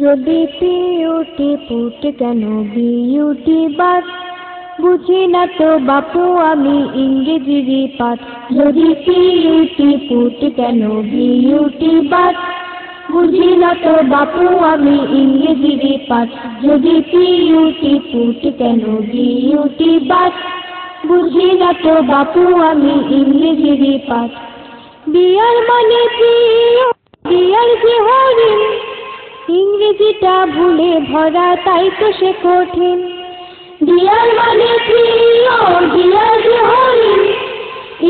যদি পিউটি পুট কেন বিউটি বাদ, বুঝি না তো বাপু আমি ইংরেজিরই পাঠ। যদি পিউটি পুট কেন বিউটি বাদ, বুঝি না তো বাপু আমি ইংরেজিরই পাঠ। যদি পিউটি পুট কেন বিউটি বাদ, বুঝি না তো বাপু আমি ইংরেজিরই পাঠ। বিয়ার মানে প্রিয়, বিয়ার যে হরিণ, ইংরেজিটা ভুলে ভরা তাই তো সে কঠিন। বিয়ার মানে প্রিয়, বিয়ার যে হরিণ,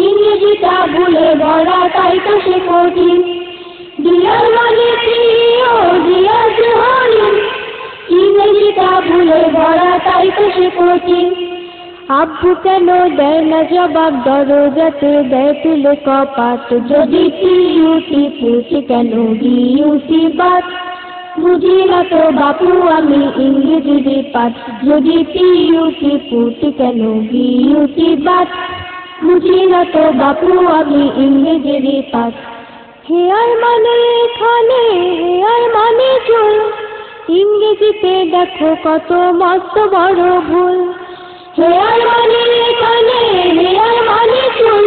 ইংরেজিটা ভুলে ভরা তাই তো সে কঠিন। বিয়ার মানে প্রিয়, বিয়ার যে হরিণ, ইংরেজিটা ভুলে ভরা তাই তো সে কঠিন। আব্বু কেন দেয় না জবাব, দরজাতে দেয় তুলে কপাট। যদি পিউটি পুট কেন বিউটি বাদ, বুঝি না তো বাপু আমি ইংরেজিরই পাঠ। যদি পিউটি পুট কেন বিউটি বাদ, বুঝি না তো বাপু আমি ইংরেজিরই পাঠ। হেয়ার মানে এখানে, হেয়ার মানে চুল, ইংরেজিতে দেখো কত মস্ত বড় ভুল। হেয়ার মানে এখানে, হেয়ার মানে চুল,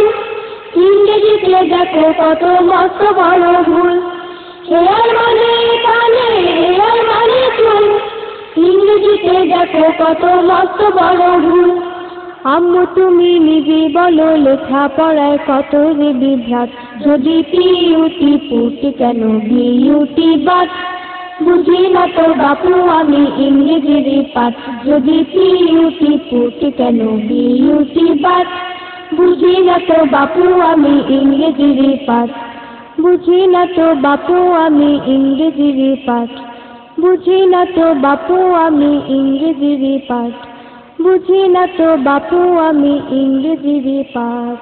ইংরেজিতে দেখো কত মস্ত বড় ভুল। হেয়ার মানে এখানে, হেয়ার মানে চুল, ইংরেজিতে দেখো কত মস্ত বড় ভুল। আম্মু তুমি নিজে বলো লেখাপড়ায় কত যে বিভ্রাট। যদি পিউটি পুট কেন বিউটি বাদ, বুঝি না তো বাপু আমি ইংরেজিরই পাঠ। যদি পিউটি পুট কেন বিউটি বাদ, বুঝি না তো বাপু আমি ইংরেজিরই পাঠ। বুঝি না তো বাপু আমি ইংরেজিরই পাঠ। বুঝি না তো বাপু আমি ইংরেজিরই পাঠ। বুঝি না তো বাপু আমি ইংরেজিরই পাঠ।